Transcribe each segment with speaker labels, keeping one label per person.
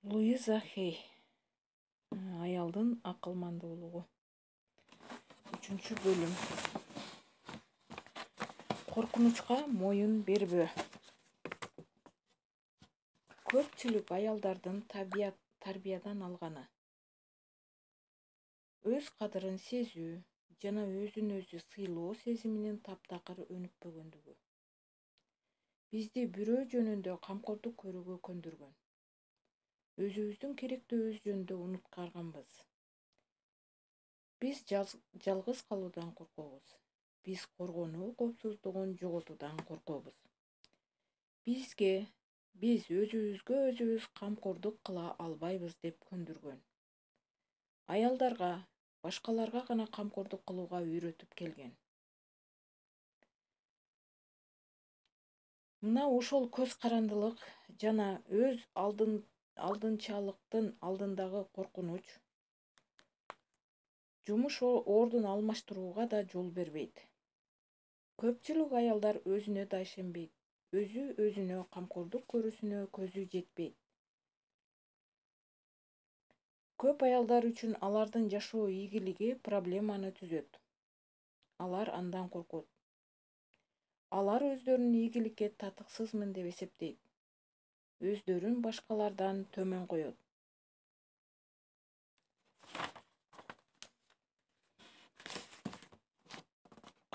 Speaker 1: Луиза Хей. Аялдын акылмандуулугу. 3-бөлүм. Коркунучка моюн бербөө. Көпчүлүк аялдардын тарбиядан алганы. Өз кадырын сезүү жана өзүн өзү сыйлоо сезиминин таптакыр өнүкпөгөндүгү. Бизди бирөө жөнүндө камкордук көрүүгө көндүргөн. Өзүбүздүн керектүүбүз жөнүндө унуткарганбыз. Биз жалгыз калуудан коркобуз. Биз коргонуу коопсуздугун жоготуудан коркобуз. Биз өзүбүзгө өзүбүз камкордук кыла албайбыз деп көндүргөн. Аялдарга башкаларга гана камкордук кылууга үйрөтүп келген. Мына ошол көз карандылык жана өз алдынчалыктын алдындагы коркунуч жумуш ордун алмаштырууга да жол бербейт. Көпчүлүк аялдар өзүнө да ишенбейт. Өзүнө камкордук көрүүсүнө көзү жетпейт. Көп аялдар үчүн алардын жашоо ийгилиги проблеманы түзөт. Алар андан коркот. Алар өздөрүн ийгиликке татыксызмын деп эсептейт. Өздөрүн башкалардан төмөн коет.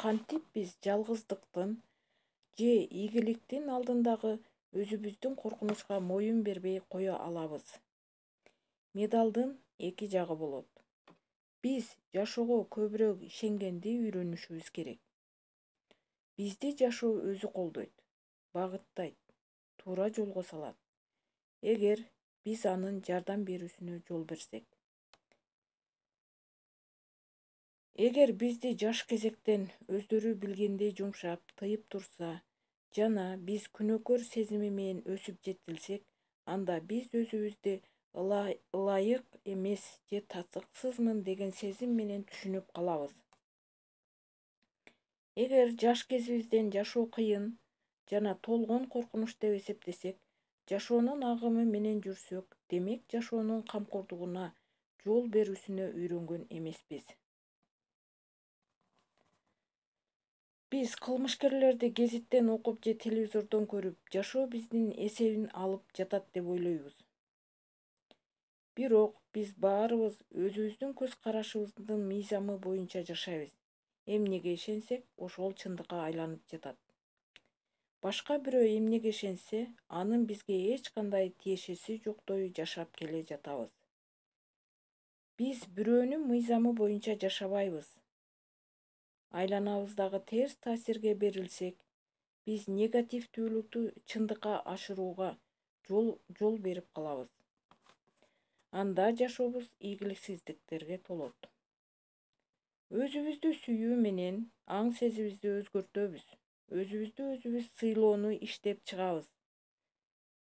Speaker 1: Кантип биз жалгыздыктын же ийгиликтин алдындагы өзүбүздүн коркунучка моюн бербей кое алабыз? Медалдын эки жагы болот. Биз жашоого көбүрөөк ишенгенди үйрөнүшүбүз керек. Бизди жашоо өзү колдойт, багыттайт, туура жолго салат. Эгер биз анын жардам берүүсүнө жол берсек. Эгер бизди жаш кезектен өздөрү билгендей жумшап, тыйып турса, жана биз күнөөкөр сезими менен өсүп жетилсек, анда биз өзүбүздү ылайык эмес же татыксызмын деген сезим менен түшүнүп калабыз. Эгер жаш кезибизден жашоо кыйын жана толгон коркунуч деп эсептесек, жашоонун агымы менен жүрсөк, демек жашоонун камкордугуна жол берүүсүнө үйрөнгөн эмеспиз. Биз кылмышкерлерди гезиттен окуп же телевизордон көрүп, жашоо биздин эсебин алып жатат деп ойлойбуз. Бирок биз баарыбыз өзүбүздүн көз карашыбыздын мыйзамы боюнча жашайбыз. Эмнеге ишенсек, ошол чындыкка айланып жатат. Башка бирөө эмнеге ишенсе, анын бизге эч кандай тиешеси жоктой жашап келе жатабыз. Биз бирөөнүн мыйзамы боюнча жашабайбыз. Айланабыздагы терс таасирге берилсек, биз негативдүүлүктү чындыкка ашырууга жол берип калабыз. Анда жашообуз ийгиликсиздиктерге толот. Өзүбүздү сүйүү менен аң сезибизди өзгөртөбүз. Өзүбүздү өзүбүз сыйлоону иштеп чыгабыз.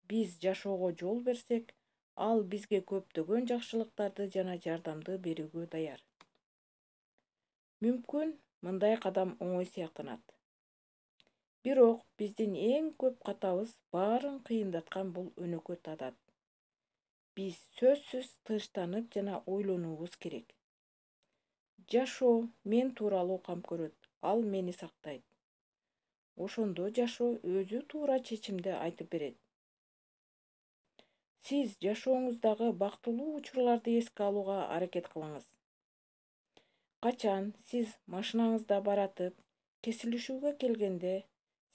Speaker 1: Биз жашоого жол берсек, ал бизге көптөгөн жакшылыктарды жана жардамды берүүгө даяр. Мүмкүн мындай кадам оңой сыяктанат. Бирок биздин эң көп катабыз баарын кыйындаткан бул өнөкөт адат. Биз сөзсүз тынчтанып жана ойлонуубуз керек. Жашоо мен тууралуу кам көрөт, ал мени сактайт. Ошондо жашоо өзү туура чечимди айтып берет. Сиз жашооңуздагы бактылуу учурларды эске алууга аракет кылыңыз. Качан сиз машинаңызда баратып, кесилишүүгө келгенде,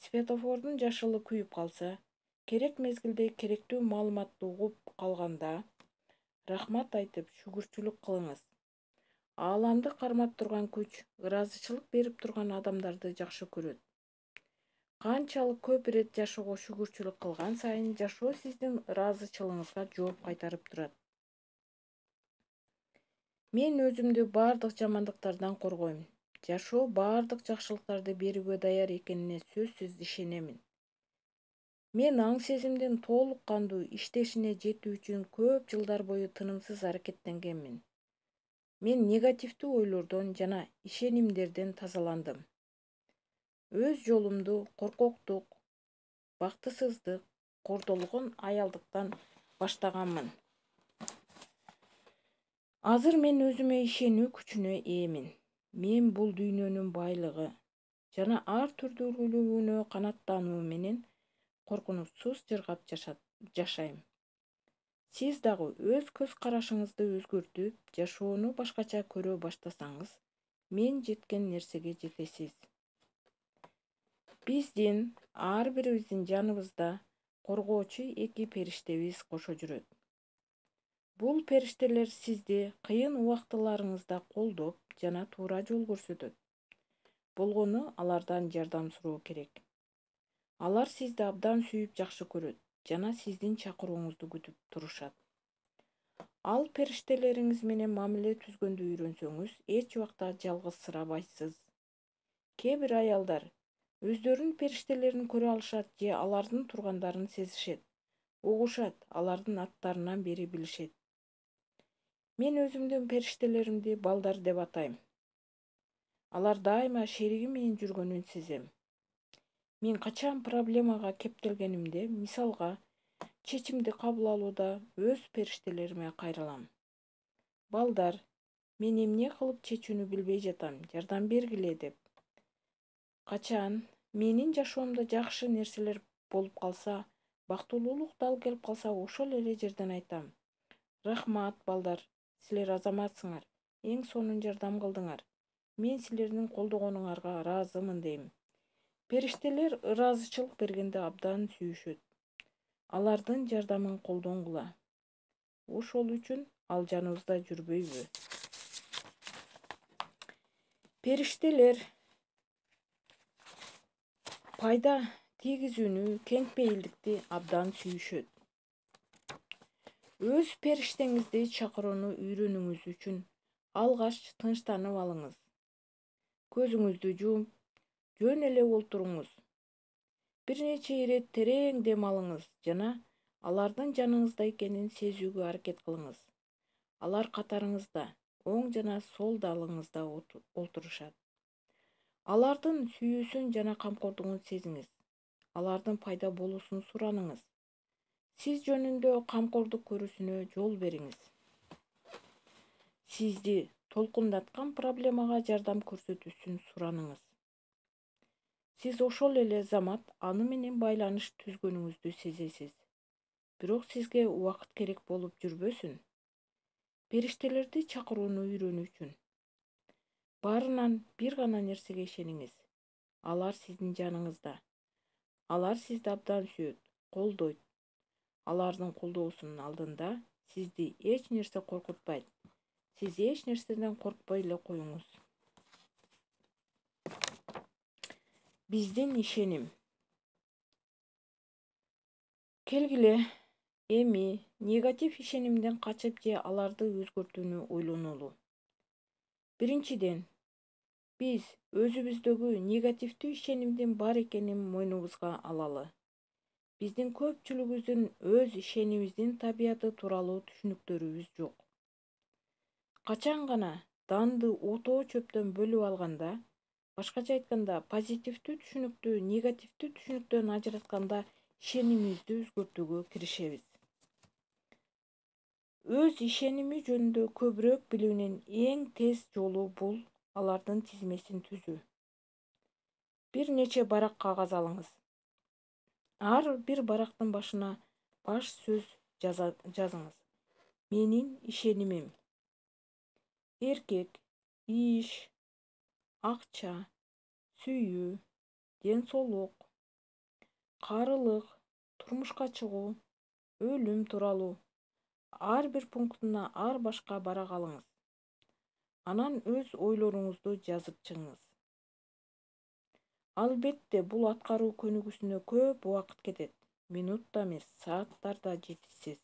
Speaker 1: светофордун жашылы күйүп калса, керек мезгилде керектүү маалыматты угуп калганда, рахмат айтып, шүгүрчүлүк кылыңыз. Ааламды кармап турган күч ыраазычылык берип турган адамдарды жакшы көрөт. Канчалык көп ирет жашоого шүгүрчүлүк кылган сайын, жашоо сиздин ыраазычылыгыңызга жооп кайтарып турат. Мен өзүмдү баардык жамандыктардан коргойм. Жашоо баардык жакшылыктарды берүүгө даяр экенине сөзсүз ишенемин. Мен аң сезимдин толук кандуу иштешине жетүү үчүн көп жылдар бою тынымсыз аракеттенгенмин. Мен негативдүү ойлордон жана ишенимдерден тазаландым. Өз жолумду коркоктук, бактысыздык, кордолгон аялдыктан баштаганмын. Азыр мен өзүмө ишенүү күчүнө ээмин. Мен бул дүйнөнүн байлыгы жана ар түрдүүлүгүнө канааттануу менен коркунучсуз жыргап жашайм. Сиз дагы өз көз карашыңызды өзгөртүп, жашоону башкача көрө баштасаңыз, мен жеткен нерсеге жетесиз. Биздин ар бирибиздин жаныбызда коргоочу эки периштебиз кошо жүрөт. Бул периштелер сизди кыйын убактыларыңызда колдоп жана туура жол көрсөтөт. Болгону алардан жардам суроо керек. Алар сизди абдан сүйүп жакшы көрөт жана сиздин чакырууңузду күтүп турушат. Ал периштелериңиз менен мамиле түзгөндү үйрөнсөңүз, эч убакта жалгызсырабайсыз. Кээ бир аялдар өздөрүнүн периштелерин көрө алышат же алардын тургандарын сезишет, угушат, алардын аттарынан бери билишет. Мен өзүмдүн периштелеримди балдар деп атайм. Алар дайыма шериги менен жүргөнүн сезем. Мен качан проблемага кептелгенимде, мисалга, чечимди кабыл алууда өз периштелериме кайрылам. Балдар, мен эмне кылып чечүүнү билбей жатам, жардам бергиле деп. Качан менин жашоомдо жакшы нерселер болуп калса, бактылуулук дал келип калса, ошол эле жерден айтам: рахмат балдар, силер азаматсыңар, эң сонун жардам кылдыңар. Мен силердин колдогонуңарга ыраазымын дейм. Периштелер ыраазычылык бергенде абдан сүйүшөт. Алардын жардамын колдонгула. Ошол үчүн ал жаныбызда жүрбөйбү? Периштелер пайда тийгизүүнү, кеңпейилдикти абдан сүйүшөт. Өз периштеңизди чакырууну үйрөнүүңүз үчүн алгач тынчтанып алыңыз. Көзүңүздү жумуп, жөн эле олтуруңуз. Бир нече ирет терең дем алыңыз жана алардын жаныңызда экенин сезүүгө аракет кылыңыз. Алар катарыңызда, оң жана сол далыңызда олтурушат. Алардын сүйүүсүн жана камкордугун сезиңиз. Алардын пайда болуусун сураныңыз. Сиз жөнүндө камкордук көрүүсүнө жол бериңиз. Сизди толкундаткан проблемага жардам көрсөтүүсүн сураныңыз. Сиз ошол эле замат аны менен байланыш түзгөнүңүздү сезесиз. Бирок сизге убакыт керек болуп жүрбөсүн. Периштелерди чакырууну үйрөнүү үчүн баарынан бир гана нерсеге ишениңиз. Алар сиздин жаныңызда. Алар сизди абдан сүйөт, колдойт. Алардын колдоосунун алдында сизди эч нерсе коркутпайт. Сиз эч нерседен коркпой эле коюңуз. Биздин ишеним. Келгиле, эми негатив ишенимден качып же аларды өзгөртүүнү ойлонолу. Биринчиден, биз өзүбүздөгү негативдүү ишенимдин бар экенин мойнубузга алалы. Биздин көпчүлүгүбүздүн өз ишенимибиздин табияты тууралуу түшүнүктөрүбүз жок. Качан гана данды отоо чөптөн бөлүп алганда, башкача айтканда, позитивдүү түшүнүктү негативдүү түшүнүктөн ажыратканда ишенимибизди өзгөртүүгө киришебиз. Өз ишеними жөнүндө көбүрөөк билүүнүн эң тез жолу бул алардын тизмесин түзүү. Бир нече барак кагаз алыңыз. Ар бир барактын башына баш сөз жазыңыз. Менин ишенимим. Эркек, иш, акча, сүйүү, ден соолук, карылык, турмушка чыгуу, өлүм тууралуу. Ар бир пунктуна ар башка барак алыңыз. Анан өз ойлоруңузду жазып чыгыңыз. Албетте, бул аткаруу көнүгүүсүнө көп убакыт кетет. Минутта эмес, сааттарда жетишсиз.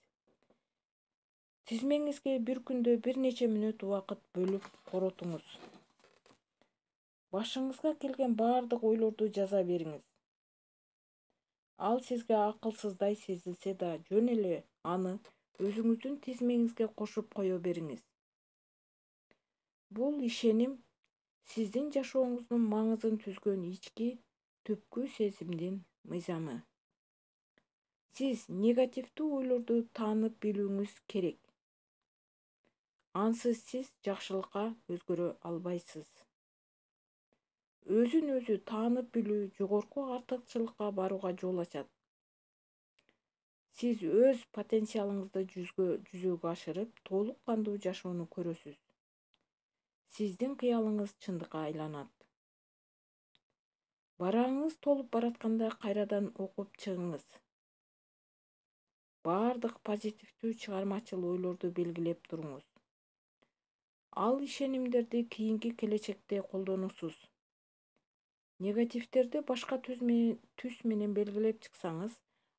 Speaker 1: Тизмеңизге бир күндө бир нече мүнөт убакыт бөлүп коротуңуз. Башыңызга келген баардык ойлорду жаза бериңиз. Ал сизге акылсыздай сезилсе да, жөн эле аны өзүңүздүн тизмеңизге кошуп кое бериңиз. Бул ишеним сиздин жашооңуздун маңызын түзгөн ички, түпкү сезимдин мыйзамы. Сиз негативдүү ойлорду таанып билүүңүз керек. Ансыз сиз жакшылыкка өзгөрө албайсыз. Өзүн өзү таанып билүү жогорку артыкчылыкка барууга жол ачат. Сиз өз потенциалыңызды жүзөгө ашырып, толук кандуу жашоону көрөсүз. Сиздин кыялыңыз чындыкка айланат. Барагыңыз толуп баратканда кайрадан окуп чыгыңыз. Бардык позитивдүү чыгармачыл ойлорду белгилеп туруңуз. Ал ишенимдерди кийинки келечекте колдоносуз. Негативдерди башка түс менен белгилеп чыксаңыз,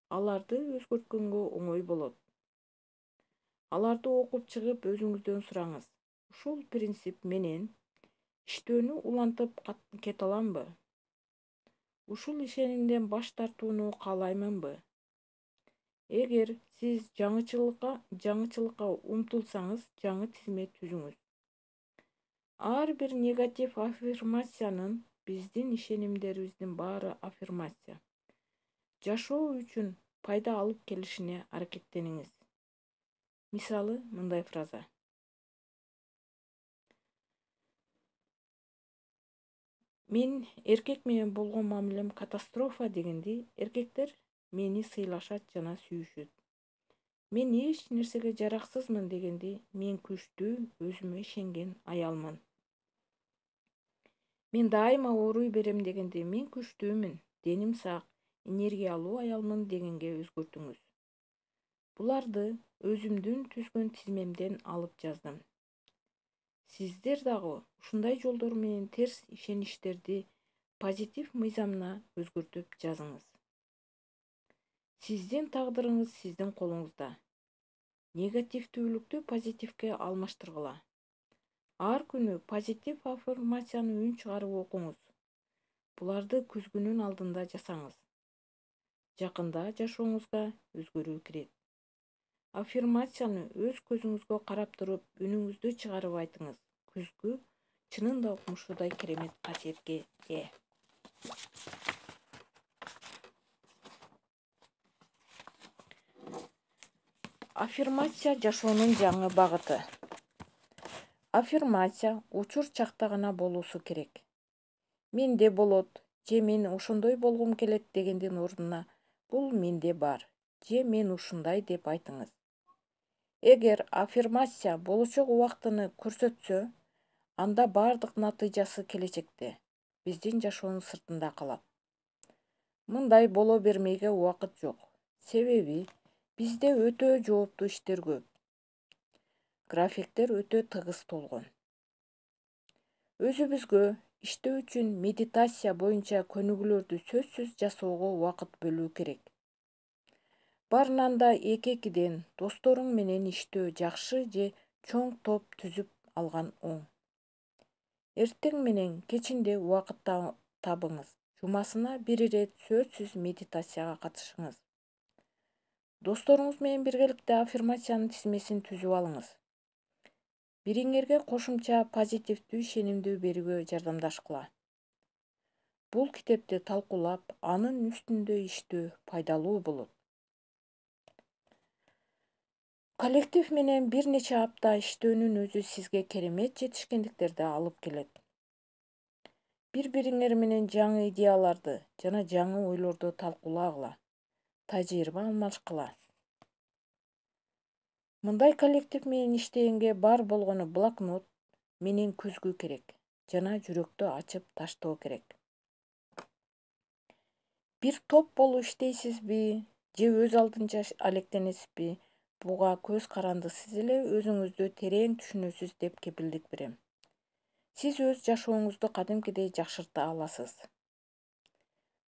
Speaker 1: аларды өзгөрткөнгө оңой болот. Аларды окуп чыгып өзүңүздөн сураңыз. Ушул принцип менен иштөөнү улантып кете аламбы? Ушул ишенимден баш тартууну каалаймынбы? Эгер сиз жаңычылыкка умтулсаңыз, жаңы тизме түзүңүз. Ар бир негатив аффирмациянын, биздин ишенимдерибиздин баары аффирмация. Жашоо үчүн пайда алып келишине аракеттениңиз. Мисалы, мындай фраза. Мен эркек менен болгон мамилем катастрофа дегенди, эркектер мени сыйлашат жана сүйүшөт. Мен эч нерсеге жараксызмын дегенди, мен күчтүү, өзүмө ишенген аялмын. Мен дайыма ооруй берем дегенди, мен күчтүүмүн, деним сак, энергиялуу аялмын дегенге өзгөртүңүз. Буларды өзүмдүн түзгөн тизмемден алып жаздым. Сиздер дагы ушундай жолдор менен терс ишеничтерди позитив мыйзамына өзгөртүп жазыңыз. Сиздин тагдырыңыз сиздин колуңузда. Негативдүүлүктү позитивге алмаштыргыла. Ар күнү позитив аффирмацияны үн чыгарып окуңуз. Буларды күзгүнүн алдында жасаңыз. Жакында жашооңузга өзгөрүү кирет. Аффирмацияны өз көзүңүзгө карап туруп, үнүңүздү чыгарып айтыңыз. Күзгү чынында укмушуудай керемет касиетке ээ. Аффирмация жашоонун жаңы багыты. Аффирмация учур чакта гана болуусу керек. Менде болот, же мен ошондой болгум келет дегендин ордуна бул менде бар, же мен ушундай деп айтыңыз. Эгер аффирмация болочок убактыны көрсөтсө, анда бардык натыйжасы келечекте, биздин жашоонун сыртында калат. Мындай боло бермейге убакыт жок. Себеби бизде өтө жооптуу иштер көп. Графиктер өтө тыгыз толгон. Өзүбүзгө иштөө үчүн медитация боюнча көнүгүүлөрдү сөзсүз жасоого убакыт бөлүү керек. Барынан да эки-экиден досторуң менен иштөө жакшы же чоң топ түзүп алган оң. Эртең менен кечинде убакыт табыңыз. Жумасына бир ирет сөзсүз медитацияга катышыңыз. Досторуңуз менен биргеликте аффирмациянын тизмесин түзүп алыңыз. Бириңерге кошумча позитивдүү ишенимди берүүгө жардамдашкыла. Бул китепти талкуулап, анын үстүндө иштөө пайдалуу болот. Коллектив менен бир нече апта иштөөнүн өзү сизге керемет жетишкендиктерди алып келет. Бири-бириңер менен жаңы идеяларды жана жаңы ойлорду талкуулагыла, тажрыйба алмашкыла. Мындай коллектив менен иштегенге бар болгону блокнот менен күзгү керек жана жүрөктү ачып таштоо керек. Бир топ болуп иштейсизби же өз алдынча алектенесизби? Буга көз карандысыз эле өзүңүздү терең түшүнөсүз деп кепилдик берем. Сиз өз жашооңузду кадимкидей жакшырта аласыз.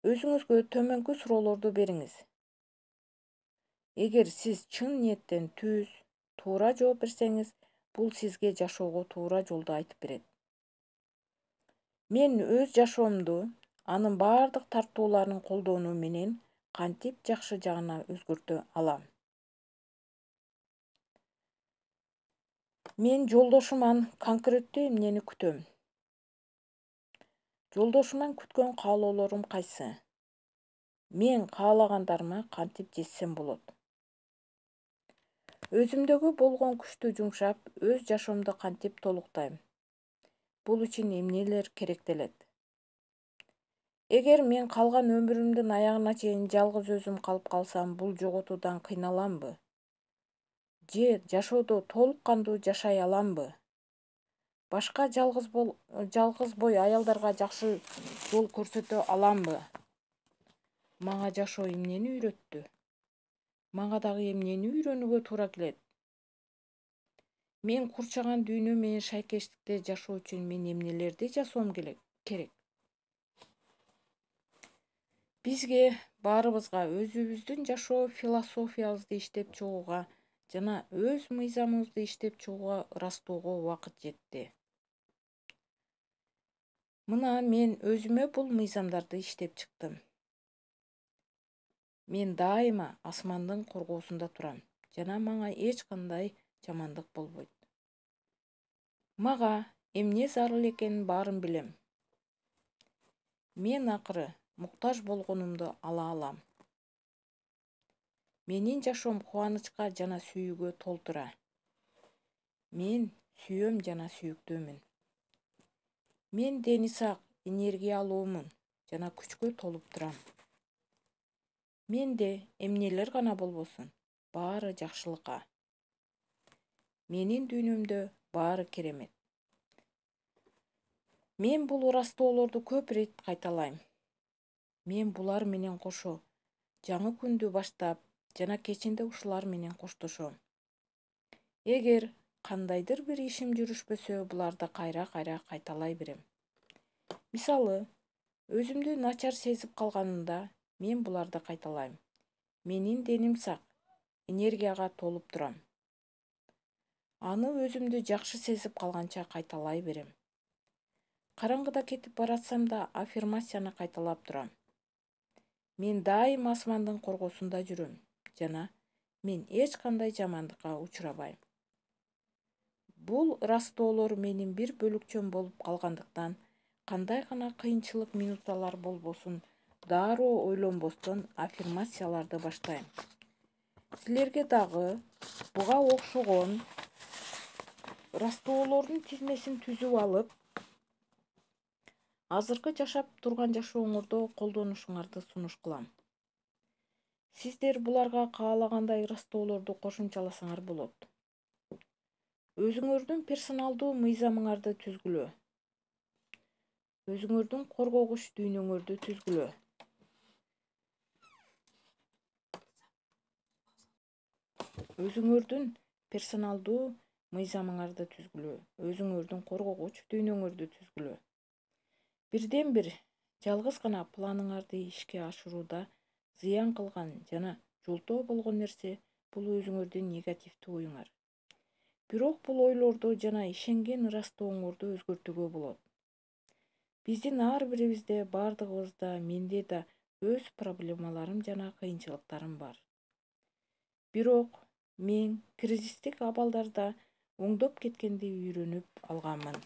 Speaker 1: Өзүңүзгө төмөнкү суроолорду бериңиз. Эгер сиз чын ниеттен түз, туура жооп берсеңиз, бул сизге жашоого туура жолду айтып берет. Мен өз жашоомду, анын бардык тартууларын колдонуу менен кантип жакшы жагына өзгөртө алам? Мен жолдошуман конкреттүү эмнени күтөм? Жолдошуман күткөн каалоолорум кайсы? Мен каалагандарыма кантип жетсем болот? Өзүмдөгү болгон күчтү жумшап, өз жашоомду кантип толуктайм? Бул үчүн эмнелер керектелет? Эгер мен калган өмүрүмдүн аягына чейин жалгыз өзүм калып калсам, бул жоготуудан кыйналамбы? Же жашоодо толук кандуу жашай аламбы? Башка жалгыз бой аялдарга жакшы жол көрсөтө аламбы? Мага жашоо эмнени үйрөттү? Мага дагы эмнени үйрөнүүгө туура келет? Мен курчаган дүйнө менен шайкештикте жашоо үчүн мен эмнелерди жасоом керек? Бизге баарыбызга өзүбүздүн жашоо философиябызды иштеп чыгууга жана өз мыйзамыбызды иштеп чыгууга ырастоого убакыт жетти. Мына мен өзүмө бул мыйзамдарды иштеп чыктым. Мен дайыма асмандын коргоосунда турам жана мага эч кандай жамандык болбойт. Мага эмне зарыл экенин баарын билем. Мен акыры муктаж болгонумду ала алам. Менин жашоом кубанычка жана сүйүүгө толтура. Мен сүйөм жана сүйүктүүмүн. Мен дени сак, энергиялуумун жана күчкө толуп турам. Менде эмнелер гана болбосун, баары жакшылыкка. Менин дүйнөмдө баары керемет. Мен бул ырастоолорду көп ирет кайталайм. Мен булар менен кошо жаңы күндү баштап жана кечинде ушулар менен коштошом. Эгер кандайдыр бир ишим жүрүшпөсө, буларды кайра-кайра кайталай берем. Мисалы, өзүмдү начар сезип калганымда мен буларды кайталайм. Менин деним сак, энергияга толуп турам. Аны өзүмдү жакшы сезип калганча кайталай берем. Караңгыда кетип баратсам да аффирмацияны кайталап турам. Мен дайыма асмандын коргоосунда жүрөм жана мен эч кандай жамандыкка учурабайм. Бул ырастоолор менин бир бөлүкчөм болуп калгандыктан, кандай гана кыйынчылык минуталар болбосун, дароо ойлонбостон аффирмацияларды баштайм. Силерге дагы буга окшогон ырастоолордун тизмесин түзүп алып, азыркы жашап турган жашооңордо колдонушуңарды сунуш кылам. Сиздер буларга каалагандай ырастоолорду кошумчаласаңар болот. Өзүңөрдүн персоналдуу мыйзамыңарды түзгүлө. Өзүңөрдүн коргогуч дүйнөңөрдү түзгүлө. Өзүңөрдүн персоналдуу мыйзамыңарды түзгүлө. Өзүңөрдүн коргогуч дүйнөңөрдү түзгүлө. Бирден бир жалгыз гана планыңарды ишке ашырууда зыян кылган жана жолтоо болгон нерсе бул өзүңөрдүн негативдүү оюңар. Бирок бул ойлорду жана ишенген ырастооңорду өзгөртүүгө болот. Биздин ар бирибизде, бардыгыбызда, менде да өз проблемаларым жана кыйынчылыктарым бар. Бирок мен кризистик абалдарда оңдоп кеткенди үйрөнүп алганмын.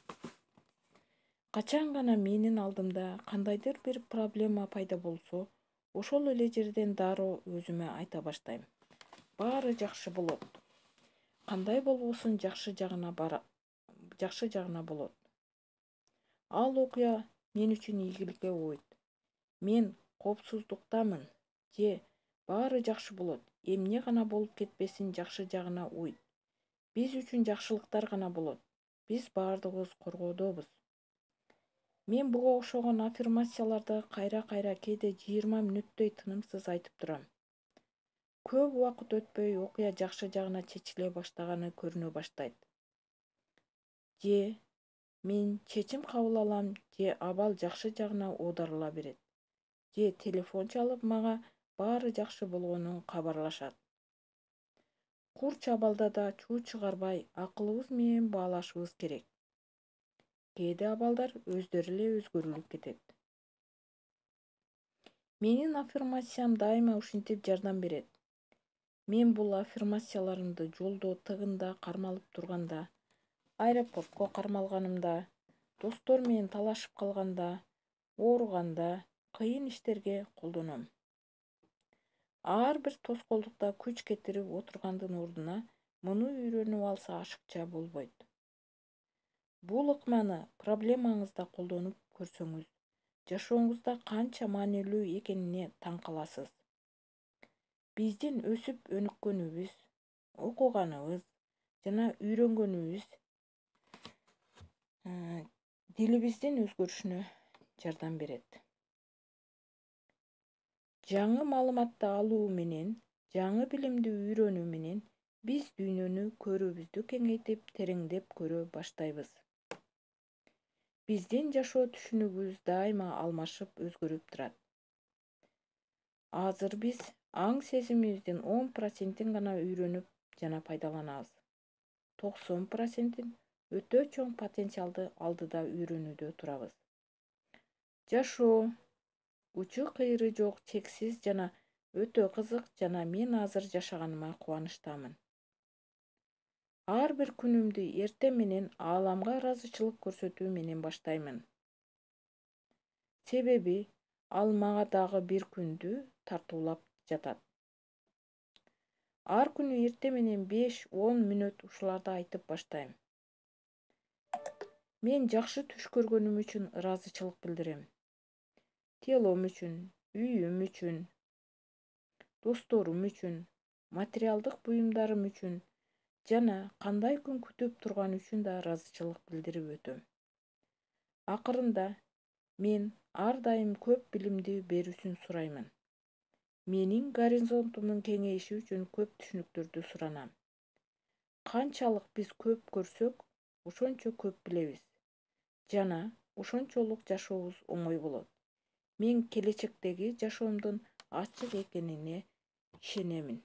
Speaker 1: Качан гана менин алдымда кандайдыр бир проблема пайда болсо, ошол эле жерден дароо өзүмө айта баштайм. Баары жакшы болот. Кандай болбосун жакшы жагына болот. Ал окуя мен үчүн ийгиликке болот. Мен коопсуздуктамын. Же баары жакшы болот. Эмне гана болуп кетпесин жакшы жагына уйт. Биз үчүн жакшылыктар гана болот. Биз баардыгыбыз коргоодобуз. Мен буга окшогон аффирмацияларды кайра-кайра кээде 20 мүнөттөй тынымсыз айтып турам. Көп убакыт өтпөй окуя жакшы жагына чечиле баштаганы көрүнө баштайт. Же мен чечим кабыл алам, же абал жакшы жагына оодарыла берет. Же телефон чалып мага баары жакшы болгонун кабарлашат. Курч абалда да чуу чыгарбай, акылыбыз менен баалашыбыз керек. Кээде абалдар өздөрү эле өзгөрүлүп кетет. Менин аффирмациям дайыма ушинтип жардам берет. Мен бул аффирмацияларымды жолдо, тыгында кармалып турганда, аэропортко кармалганымда, достор менен талашып калганда, ооруганда, кыйын иштерге колдоном. Ар бир тоскоолдукта күч кетирип отургандын ордуна Муну үйрөнүп алса ашыкча болбойт. Бул ыкманы проблемаңызда колдонуп көрсөңүз, жашооңузда канча маанилүү экенине таң каласыз. Биздин өсүп өнүккөнүбүз, окуганыбыз жана үйрөнгөнүбүз дилибиздин өзгөрүшүнө жардам берет. Жаңы маалыматты алуу менен, жаңы билимди үйрөнүү менен биз дүйнөнү көрүүбүздү кеңейтип, тереңдеп көрө баштайбыз. Биздин жашоо түшүнүгүбүз дайыма алмашып, өзгөрүп турат. Азыр биз аң сезимибиздин 10% гана үйрөнүп жана пайдаланабыз. 90% өтө чоң потенциалды алдыда үйрөнүүдө турабыз. Жашоо учу кыйры жок, чексиз жана өтө кызык жана мен азыр жашаганыма кубанычтамын. Ар бир күнүмдү эртең менен ааламга ыраазычылык көрсөтүү менен баштаймын. Себеби ал мага дагы бир күндү тартуулап жатат. Ар күнү эртең менен 5-10 мүнөт ушуларды айтып баштайм. Мен жакшы түш көргөнүм үчүн ыраазычылык билдирем. Телом үчүн, үйүм үчүн, досторум үчүн, материалдык буюмдарым үчүн жана кандай күн күтүп турган үчүн да ыраазычылык билдирип өтөм. Акырында мен ар дайым көп билимди берүүсүн сураймын. Менин горизонтумдун кеңейиши үчүн көп түшүнүктөрдү суранам. Канчалык биз көп көрсөк, ошончо көп билебиз жана ошончолук жашообуз оңой болот. Мен келечектеги жашоомдун ачык экенине ишенемин.